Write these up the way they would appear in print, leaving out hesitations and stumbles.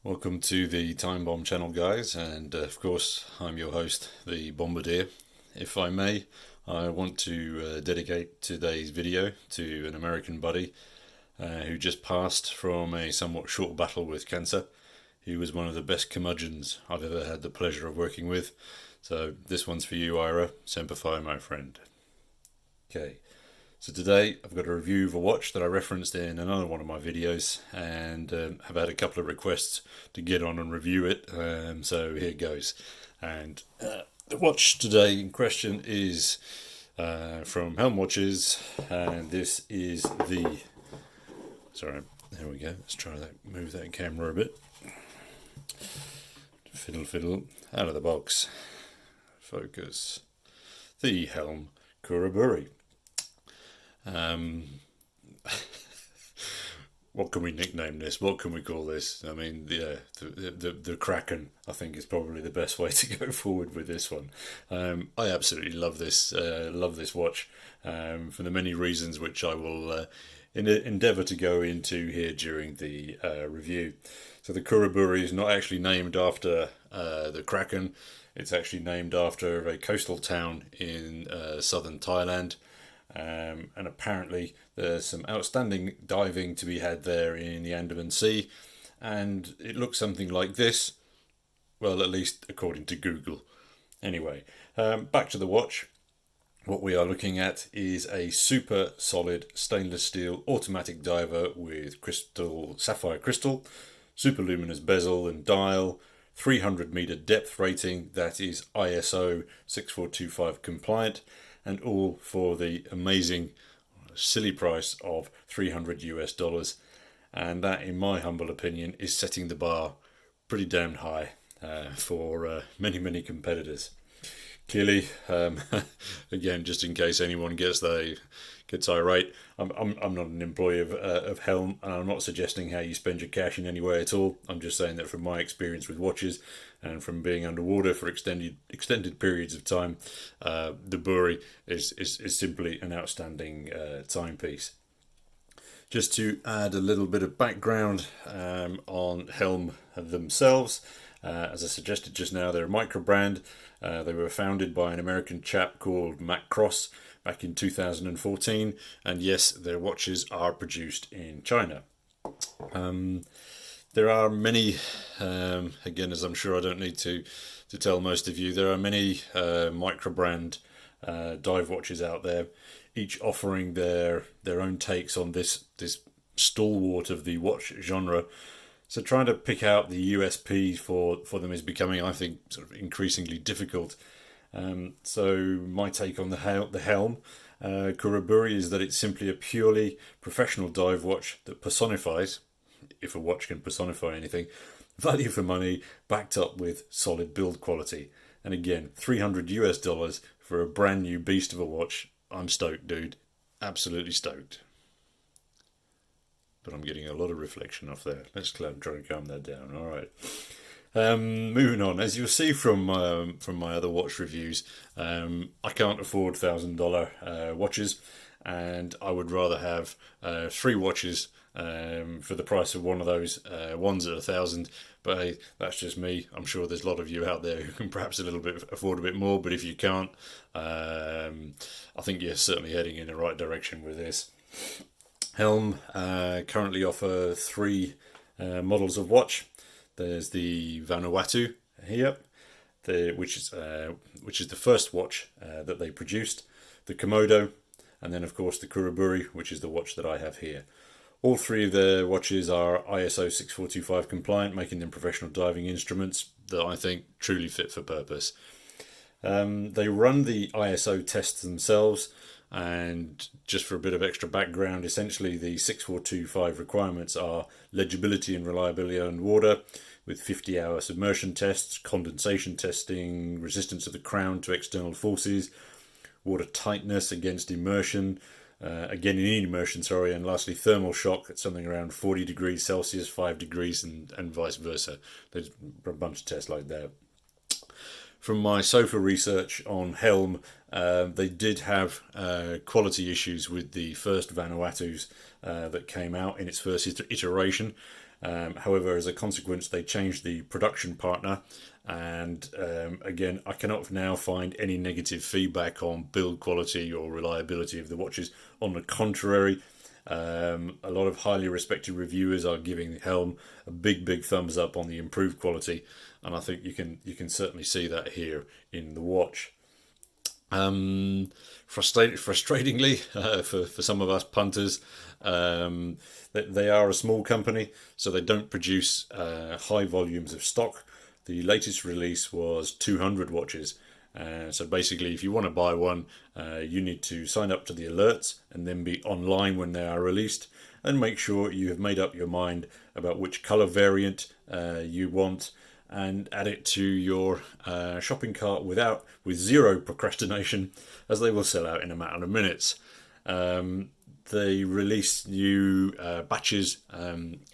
Welcome to the Time Bomb channel, guys, and of course, I'm your host, the Bombardier. If I may, I want to dedicate today's video to an American buddy who just passed from a somewhat short battle with cancer. He was one of the best curmudgeons I've ever had the pleasure of working with. So this one's for you, Ira. Semper Fi, my friend. Okay. So today I've got a review of a watch that I referenced in another one of my videos, and have had a couple of requests to get on and review it, so here goes. And the watch today in question is from Helm Watches, and this is the... Sorry, there we go, let's try that, move that camera a bit. Fiddle, out of the box. Focus. The Helm Khuraburi. What can we nickname this? What can we call this? I mean, the Kraken, I think, is probably the best way to go forward with this one. I absolutely love this watch, for the many reasons which I will endeavour to go into here during the review. So the Khuraburi is not actually named after the Kraken. It's actually named after a coastal town in southern Thailand. And apparently there's some outstanding diving to be had there in the Andaman Sea, and it looks something like this, well, at least according to Google. Anyway, back to the watch. What we are looking at is a super solid stainless steel automatic diver with sapphire crystal, super luminous bezel and dial, 300 meter depth rating that is ISO 6425 compliant, and all for the amazing, silly price of $300 US. And that, in my humble opinion, is setting the bar pretty damn high for many competitors. Clearly, again, just in case anyone gets irate, I'm not an employee of Helm, and I'm not suggesting how you spend your cash in any way at all. I'm just saying that from my experience with watches and from being underwater for extended periods of time, the Buri is simply an outstanding timepiece. Just to add a little bit of background on Helm themselves, as I suggested just now, they're a Microbrand. They were founded by an American chap called Matt Cross back in 2014, and yes, their watches are produced in China. There are many, again, as I'm sure I don't need to tell most of you, there are many Microbrand dive watches out there, each offering their own takes on this stalwart of the watch genre. So trying to pick out the USP for them is becoming, I think, sort of increasingly difficult. So my take on the Helm Khuraburi is that it's simply a purely professional dive watch that personifies, if a watch can personify anything, value for money backed up with solid build quality. And again, $300 US for a brand new beast of a watch. I'm stoked, dude. Absolutely stoked. But I'm getting a lot of reflection off there. Let's try and calm that down. All right. Moving on, as you'll see from my other watch reviews, I can't afford $1,000 watches, and I would rather have 3 watches for the price of one of those ones at $1,000. But hey, that's just me. I'm sure there's a lot of you out there who can perhaps afford a bit more. But if you can't, I think you're certainly heading in the right direction with this. Helm currently offer 3 models of watch. There's the Vanuatu here, which is the first watch that they produced, the Komodo, and then of course the Khuraburi, which is the watch that I have here. All 3 of their watches are ISO 6425 compliant, making them professional diving instruments that I think truly fit for purpose. They run the ISO tests themselves, and just for a bit of extra background, essentially the 6425 requirements are legibility and reliability underwater, with 50-hour submersion tests, condensation testing, resistance of the crown to external forces, water tightness against immersion, again in immersion, and lastly thermal shock at something around 40 degrees Celsius, 5 degrees, and vice versa. There's a bunch of tests like that. From my sofa research on Helm, they did have quality issues with the first Vanuatu's that came out in its first iteration, However, as a consequence, they changed the production partner, and again, I cannot now find any negative feedback on build quality or reliability of the watches. On the contrary, a lot of highly respected reviewers are giving Helm a big thumbs up on the improved quality, and I think you can certainly see that here in the watch. Frustratingly, for some of us punters, they are a small company, so they don't produce high volumes of stock. The latest release was 200 watches. So basically, if you want to buy one, you need to sign up to the alerts and then be online when they are released, and make sure you have made up your mind about which color variant you want, and add it to your shopping cart with zero procrastination, as they will sell out in a matter of minutes. They release new batches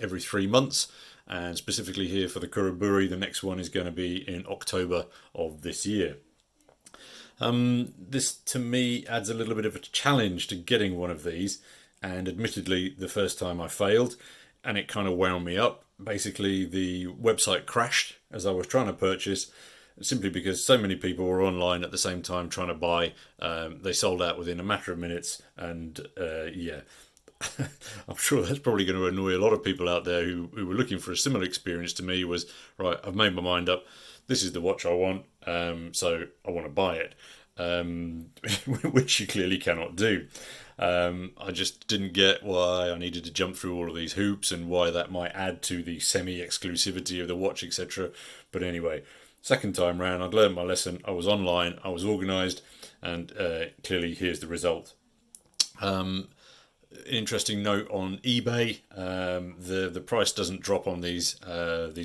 every 3 months, and specifically here for the Khuraburi, the next one is going to be in October of this year. This to me adds a little bit of a challenge to getting one of these, and admittedly the first time I failed, and it kind of wound me up. Basically, the website crashed as I was trying to purchase, simply because so many people were online at the same time trying to buy. They sold out within a matter of minutes, and yeah, I'm sure that's probably going to annoy a lot of people out there who were looking for a similar experience to me. Was right, I've made my mind up, this is the watch I want, so I want to buy it, which you clearly cannot do. I just didn't get why I needed to jump through all of these hoops, and why that might add to the semi-exclusivity of the watch, etc. But anyway, second time round, I'd learned my lesson. I was online, I was organised, and clearly here's the result. Interesting note on eBay, the price doesn't drop on these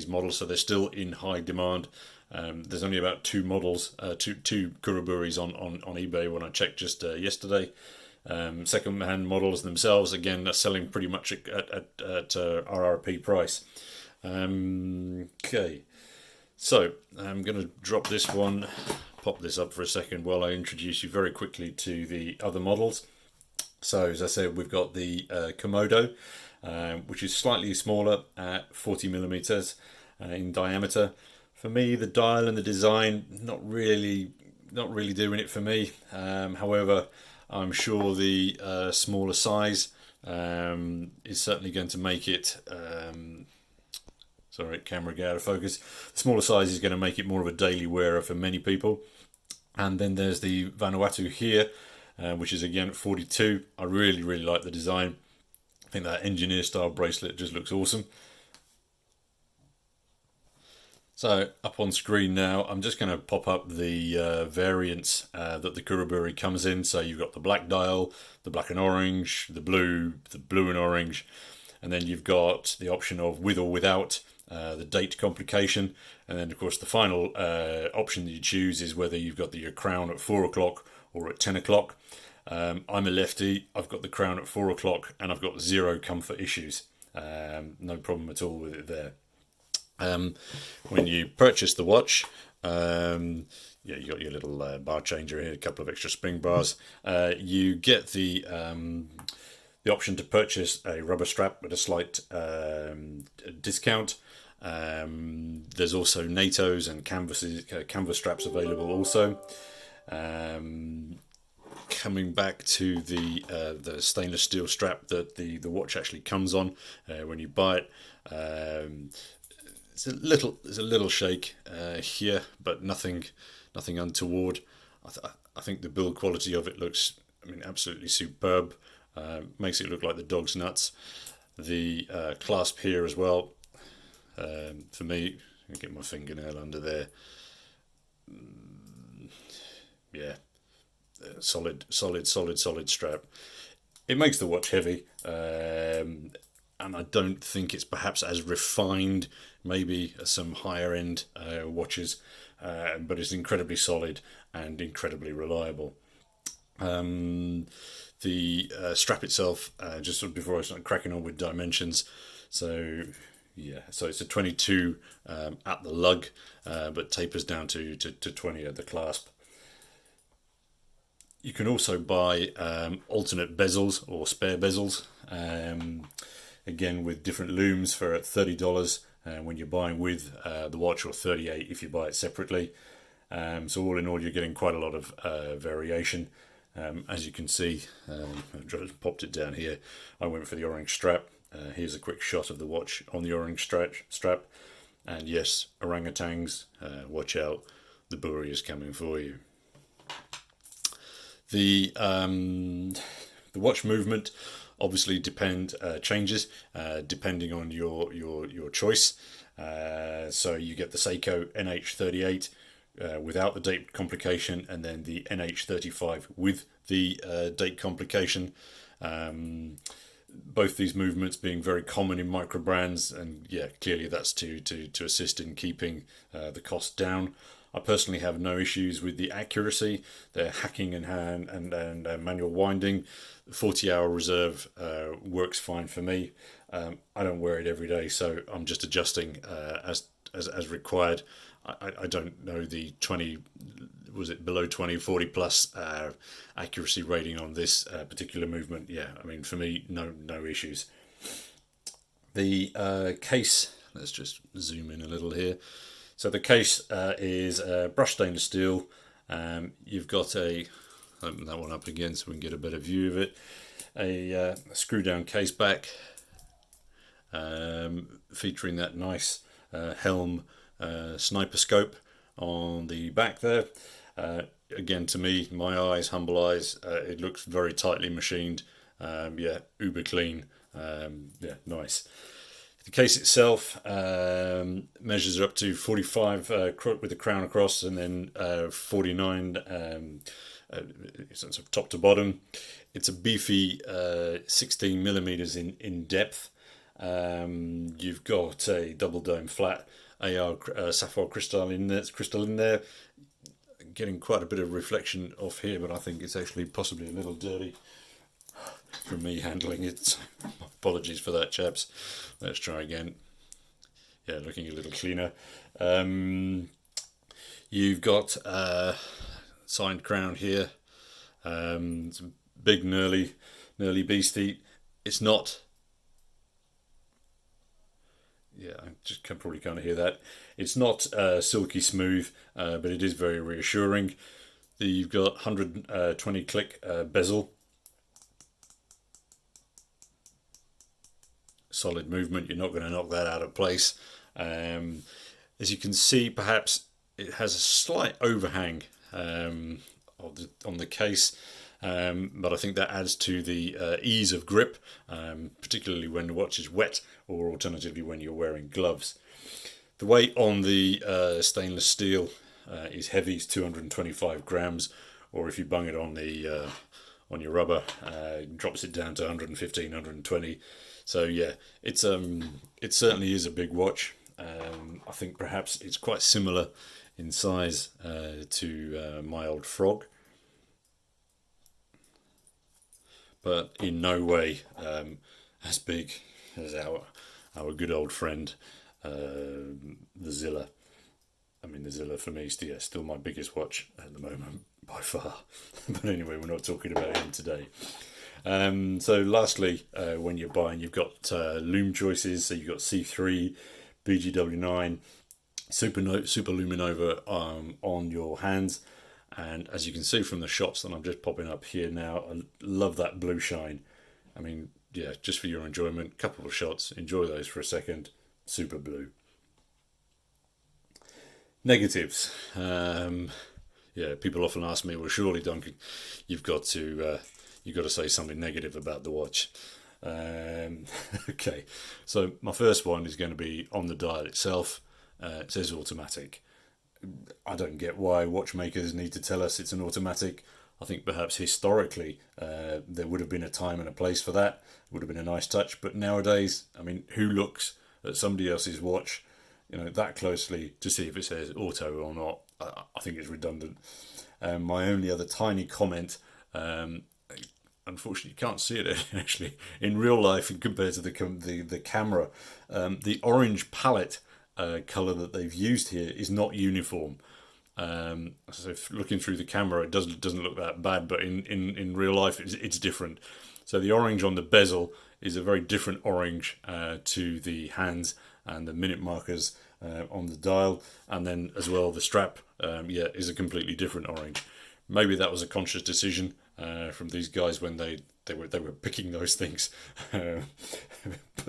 models, so they're still in high demand. There's only about two models, two Khuraburis on eBay when I checked just yesterday. Second-hand models themselves, again, are selling pretty much at RRP price. Okay, so I'm going to drop this one, pop this up for a second while I introduce you very quickly to the other models. So, as I said, we've got the Komodo, which is slightly smaller at 40 millimeters in diameter. For me, the dial and the design not really doing it for me. However, I'm sure the smaller size is certainly going to make it. Sorry, camera get out of focus. The smaller size is going to make it more of a daily wearer for many people. And then there's the Vanuatu here, which is again at 42. I really like the design. I think that engineer style bracelet just looks awesome. So up on screen now, I'm just going to pop up the variants that the Khuraburi comes in. So you've got the black dial, the black and orange, the blue and orange, and then you've got the option of with or without the date complication, and then of course the final option that you choose is whether you've got your crown at 4 o'clock or at 10 o'clock. I'm a lefty, I've got the crown at 4 o'clock, and I've got zero comfort issues. No problem at all with it there. When you purchase the watch, yeah, you got your little bar changer here, a couple of extra spring bars. You get the option to purchase a rubber strap at a slight discount. There's also NATOs and canvas straps available also. Coming back to the stainless steel strap that the watch actually comes on when you buy it. There's a little shake here, but nothing untoward. I think the build quality of it looks, absolutely superb. Makes it look like the dog's nuts. The clasp here as well. For me, I get my fingernail under there. Yeah, solid strap. It makes the watch heavy. And I don't think it's perhaps as refined, maybe, as some higher end watches, but it's incredibly solid and incredibly reliable. The strap itself, just sort of before I start cracking on with dimensions, so it's a 22 at the lug, but tapers down to 20 at the clasp. You can also buy alternate bezels or spare bezels. again with different looms for $30 when you're buying with the watch, or $38 if you buy it separately. So all in all, you're getting quite a lot of variation. As you can see, I've just popped it down here. I went for the orange strap. Here's a quick shot of the watch on the orange strap. And yes, orangutans, watch out, the buoy is coming for you. The watch movement obviously changes depending on your choice. So you get the Seiko NH38 without the date complication, and then the NH35 with the date complication. Both these movements being very common in microbrands, and yeah, clearly that's to assist in keeping the cost down. I personally have no issues with the accuracy. They're hacking and hand and manual winding. 40-hour reserve works fine for me. I don't wear it every day, so I'm just adjusting as required. I don't know the 20, was it below 20, 40 plus accuracy rating on this particular movement. Yeah, I mean, for me, no issues. The case, let's just zoom in a little here. So the case is brushed stainless steel. You've got open that one up again so we can get a better view of it. A screw down case back, featuring that nice Helm sniper scope on the back there. Again, to me, my eyes, humble eyes, it looks very tightly machined. Yeah, uber clean. Yeah, nice. The case itself measures up to 45 with the crown across, and then 49 sort of top to bottom. It's a beefy 16 millimeters in depth. You've got a double dome flat AR sapphire crystal in there. Getting quite a bit of reflection off here, but I think it's actually possibly a little dirty from me handling it. So apologies for that, chaps. Let's try again. Yeah, looking a little cleaner. You've got signed crown here. It's a big gnarly beastie. It's not. Yeah, I just can probably kind of hear that. It's not silky smooth, but it is very reassuring. You've got 120 click bezel. Solid movement. You're not going to knock that out of place. As you can see, perhaps it has a slight overhang on the case. But I think that adds to the ease of grip, particularly when the watch is wet, or alternatively when you're wearing gloves. The weight on the stainless steel is heavy. It's 225 grams, or if you bung it on the on your rubber, it drops it down to 115, 120. So yeah, it certainly is a big watch. I think perhaps it's quite similar in size to my old Frog, but in no way as big as our good old friend, the Zilla. I mean, the Zilla for me is still my biggest watch at the moment by far. But anyway, we're not talking about him today. So lastly, when you're buying, you've got loom choices. So you've got C3, BGW9, Super Luminova on your hands. And as you can see from the shots that I'm just popping up here now, I love that blue shine. I mean, yeah, just for your enjoyment, couple of shots, enjoy those for a second. Super blue. Negatives. Yeah, people often ask me, well, surely, Duncan, you've got to say something negative about the watch. Okay, so my first one is going to be on the dial itself. It says automatic. I don't get why watchmakers need to tell us it's an automatic. I think perhaps historically there would have been a time and a place for that. It would have been a nice touch. But nowadays, I mean, who looks at somebody else's watch, that closely to see if it says auto or not? I think it's redundant. My only other tiny comment, unfortunately, you can't see it actually in real life and compared to the camera. The orange palette colour that they've used here is not uniform. So looking through the camera, it doesn't look that bad, but in real life, it's different. So the orange on the bezel is a very different orange to the hands and the minute markers on the dial, and then as well the strap is a completely different orange. Maybe that was a conscious decision from these guys when they were picking those things.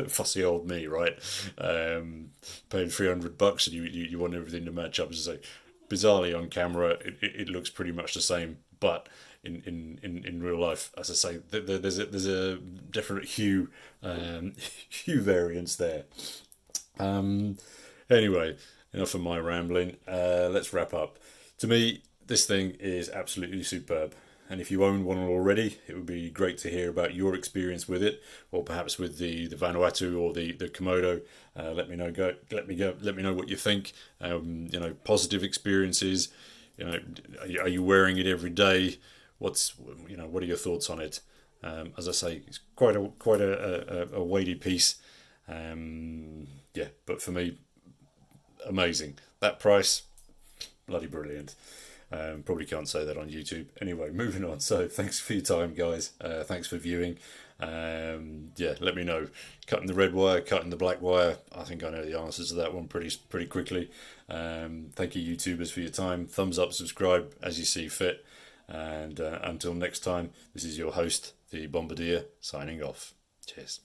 Fussy old me, right? Paying $300 and you want everything to match up. As I say, bizarrely on camera, it looks pretty much the same, but in real life, as I say, there's a definite hue hue variance there. Anyway, enough of my rambling. Let's wrap up. To me, this thing is absolutely superb. And if you own one already, it would be great to hear about your experience with it, or perhaps with the Vanuatu or the Komodo. Let me know. Let me know what you think. Positive experiences. Are you wearing it every day? What are your thoughts on it? As I say, it's quite a weighty piece. But for me, amazing. That price, bloody brilliant. Probably can't say that on YouTube. Anyway, moving on. So thanks for your time, guys. Thanks for viewing. Let me know. Cutting the red wire, cutting the black wire. I think I know the answers to that one pretty quickly. Thank you, YouTubers, for your time. Thumbs up, subscribe as you see fit. And until next time, this is your host, the Bombardier, signing off. Cheers.